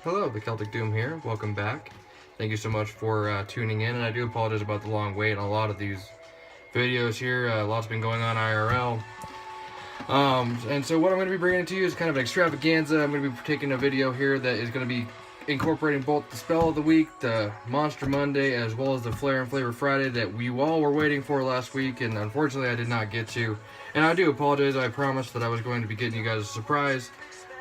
Hello, the Celtic Doom here. Welcome back. Thank you so much for tuning in, and I do apologize about the long wait on a lot of these videos here. A lot's been going on IRL. And so what I'm going to be bringing to you is kind of an extravaganza. I'm going to be taking a video here that is going to be incorporating both the Spell of the Week, the Monster Monday, as well as the Flare and Flavor Friday that we all were waiting for last week, and unfortunately I did not get to. And I do apologize. I promised that I was going to be getting you guys a surprise.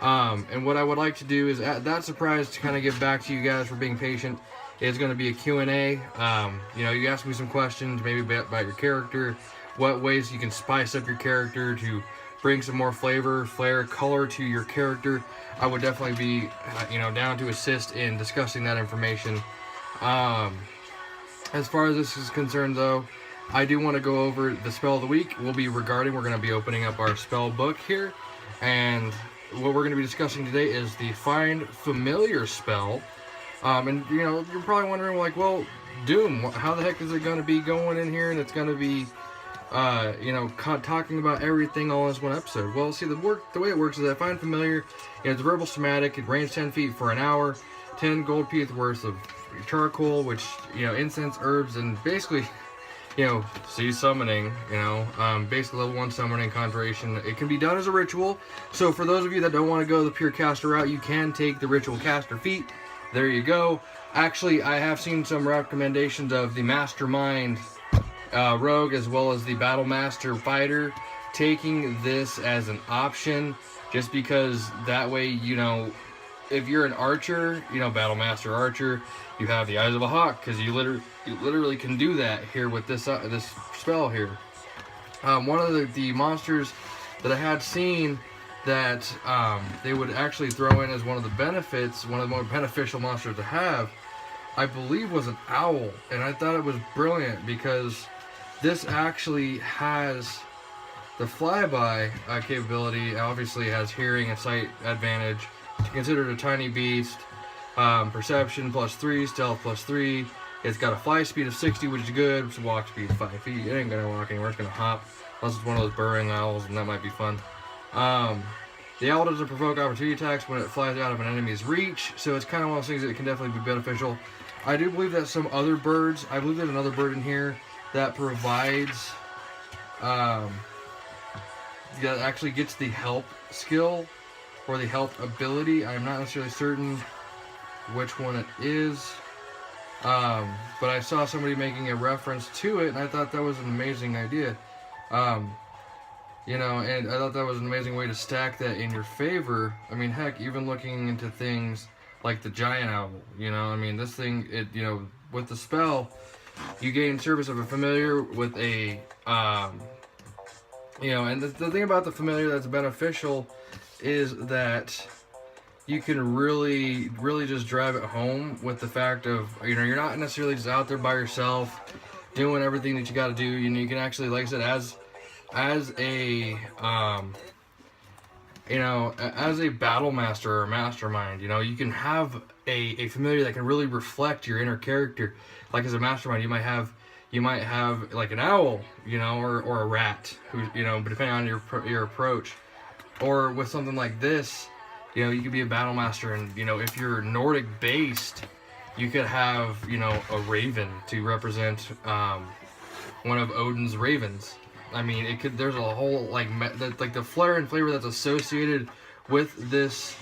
And what I would like to do is add that surprise to kind of give back to you guys for being patient. It's going to be a Q&A. You know, you ask me some questions maybe about your character, what ways you can spice up your character to bring some more flavor, flair, color to your character. I would definitely be, down to assist in discussing that information. As far as this is concerned, though, I do want to go over the Spell of the Week. We're going to be opening up our spell book here, and what we're going to be discussing today is the Find Familiar spell. And you're probably wondering, like, well, Doom, how the heck is it going to be going in here and it's going to be talking about everything all in this one episode? Well, see, the way it works is that Find Familiar, it's verbal somatic. It ranges 10 feet for an hour, 10 gold pieces worth of charcoal, which, incense, herbs, and basically, sea summoning, basically level 1 summoning conjuration. It can be done as a ritual. So for those of you that don't want to go the pure caster route, you can take the ritual caster feat. There you go. Actually, I have seen some recommendations of the Mastermind Rogue as well as the Battle Master Fighter taking this as an option, just because that way, if you're an archer, Battle Master Archer, you have the Eyes of a Hawk, because you literally can do that here with this spell here. One of the monsters that I had seen that they would actually throw in as one of the benefits, one of the more beneficial monsters to have, I believe was an owl, and I thought it was brilliant because this actually has the flyby capability. Obviously it has hearing and sight advantage. Considered a tiny beast. Perception +3, stealth +3. It's got a fly speed of 60, which is good. It's walk speed 5 feet. It ain't gonna walk anywhere. It's gonna hop, unless it's one of those burrowing owls, and that might be fun. The owl doesn't provoke opportunity attacks when it flies out of an enemy's reach, so it's kind of one of those things that can definitely be beneficial. I do believe that some other birds, I believe there's another bird in here that provides, that actually gets the help skill or the help ability. I'm not necessarily certain which one it is, but I saw somebody making a reference to it, and I thought that was an amazing idea. And I thought that was an amazing way to stack that in your favor. I mean, heck, even looking into things like the giant owl, this thing, with the spell, you gain service of a familiar with a, and the thing about the familiar that's beneficial is that you can really, really just drive it home with the fact of, you're not necessarily just out there by yourself doing everything that you got to do. You can actually, like I said, as a battle master or mastermind, you can have a familiar that can really reflect your inner character. Like as a mastermind, you might have like an owl, or a rat, who, but depending on your approach. Or with something like this, you could be a battle master, and if you're Nordic based, you could have a raven to represent one of Odin's ravens. I mean, there's a whole like the flair and flavor that's associated with this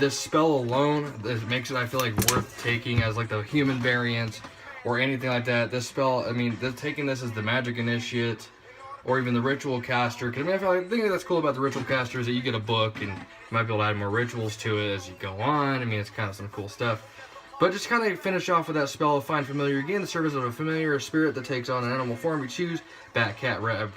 spell alone that makes it, I feel like, worth taking as like the human variant or anything like that. This spell, taking this as the magic initiate or even the ritual caster, because I feel like the thing that's cool about the ritual caster is that you get a book and you might be able to add more rituals to it as you go on. It's kind of some cool stuff. But just kind of finish off with that spell of Find Familiar. You gain the service of a familiar spirit that takes on an animal form you choose: bat, cat, crab,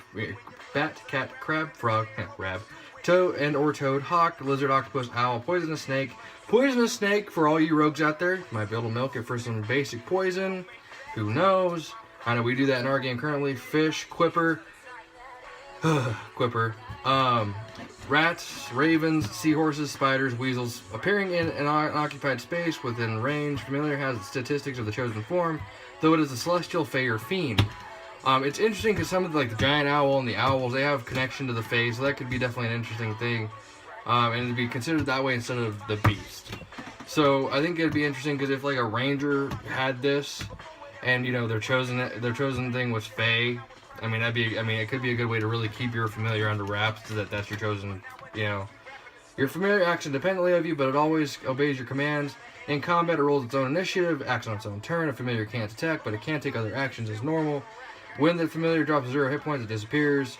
frog, rab, toad or toad, hawk, lizard, octopus, owl, poisonous snake. Poisonous snake, for all you rogues out there, you might be able to milk it for some basic poison. Who knows? I know we do that in our game currently. Fish, quipper, rats, ravens, seahorses, spiders, weasels. Appearing in an unoccupied space within range, familiar has the statistics of the chosen form, though it is a celestial, fey, or fiend. It's interesting because some of the giant owl and the owls, they have connection to the face, so that could be definitely an interesting thing. And it'd be considered that way instead of the beast. So I think it'd be interesting because if like a ranger had this, and you know their chosen thing was Fae, I mean it could be a good way to really keep your familiar under wraps. That's your chosen, you know, your familiar acts independently of you, but it always obeys your commands. In combat, it rolls its own initiative, acts on its own turn. A familiar can't attack, but it can take other actions as normal. When the familiar drops 0 hit points, it disappears,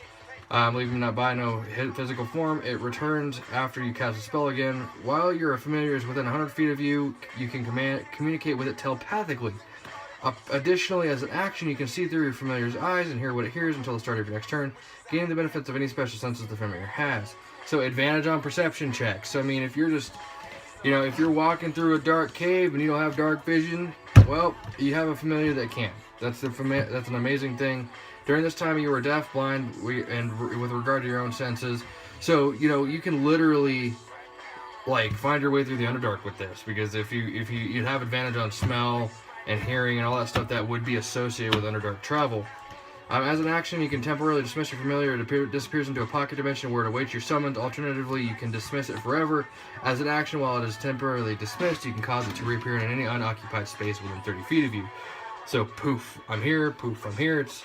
leaving not by no physical form. It returns after you cast a spell again. While your familiar is within 100 feet of you, you can communicate with it telepathically. Additionally, as an action, you can see through your familiar's eyes and hear what it hears until the start of your next turn, gaining the benefits of any special senses the familiar has. So advantage on perception checks. So I mean, if you're just, you know, if you're walking through a dark cave and you don't have dark vision, well, you have a familiar that can. That's an amazing thing. During this time, you were deaf, blind, and with regard to your own senses. So you know you can literally like find your way through the Underdark with this, because if you'd have advantage on smell and hearing and all that stuff that would be associated with Underdark travel. As an action, you can temporarily dismiss your familiar. It disappears into a pocket dimension where it awaits your summons. Alternatively, you can dismiss it forever. As an action, while it is temporarily dismissed, you can cause it to reappear in any unoccupied space within 30 feet of you. So, poof, I'm here. Poof, I'm here. It's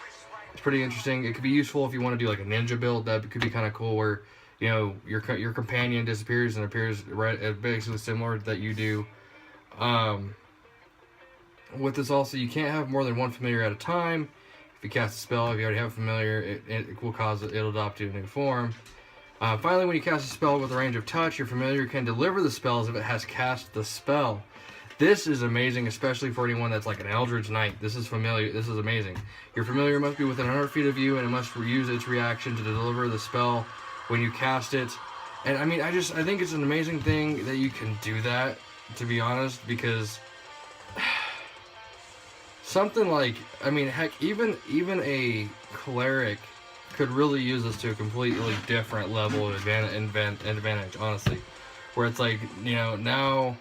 pretty interesting. It could be useful if you want to do like a ninja build. That could be kind of cool, where you know your companion disappears and appears basically similar that you do. With this also, you can't have more than one familiar at a time. If you cast a spell, if you already have a familiar, it will cause it'll adopt to a new form. Finally, when you cast a spell with a range of touch, your familiar can deliver the spells if it has cast the spell. This is amazing, especially for anyone that's like an Eldritch Knight. This is familiar. This is amazing. Your familiar must be within 100 feet of you, and it must use its reaction to deliver the spell when you cast it. And I mean, I think it's an amazing thing that you can do that, to be honest, because something like, I mean, heck, even a cleric could really use this to a completely different level of advantage, honestly. Where it's like, you know, now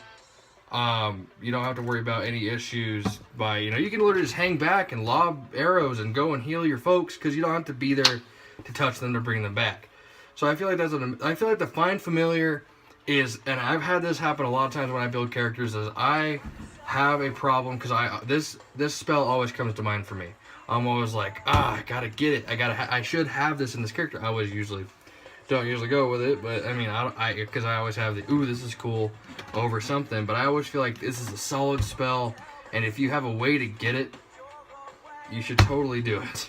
you don't have to worry about any issues by, you know, you can literally just hang back and lob arrows and go and heal your folks because you don't have to be there to touch them to bring them back. So I feel like I feel like the Find Familiar is, and I've had this happen a lot of times when I build characters, is I have a problem because this spell always comes to mind for me. I'm always like, I gotta get it. I should have this in this character. I always don't usually go with it, but I mean, because I always have the, ooh, this is cool over something, but I always feel like this is a solid spell, and if you have a way to get it, you should totally do it,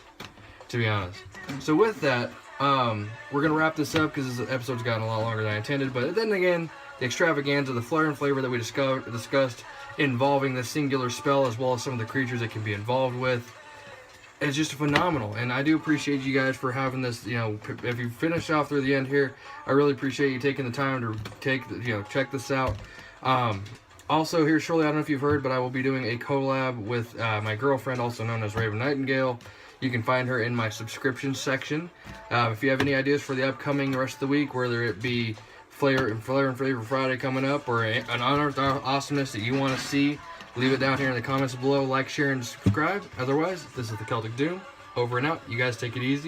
to be honest. So with that, we're gonna wrap this up because this episode's gotten a lot longer than I intended, but then again, the extravaganza, the Flare and Flavor that we discussed involving the singular spell as well as some of the creatures it can be involved with, it's just phenomenal, and I do appreciate you guys for having this. You know, if you finish off through the end here, I really appreciate you taking the time to check this out. Also, here shortly, I don't know if you've heard, but I will be doing a collab with my girlfriend, also known as Raven Nightingale. You can find her in my subscription section. If you have any ideas for the upcoming rest of the week, whether it be Flare and Flavor Friday coming up, or an unearthed awesomeness that you want to see, leave it down here in the comments below. Like, share, and subscribe. Otherwise, this is the Celtic Doom. Over and out. You guys take it easy.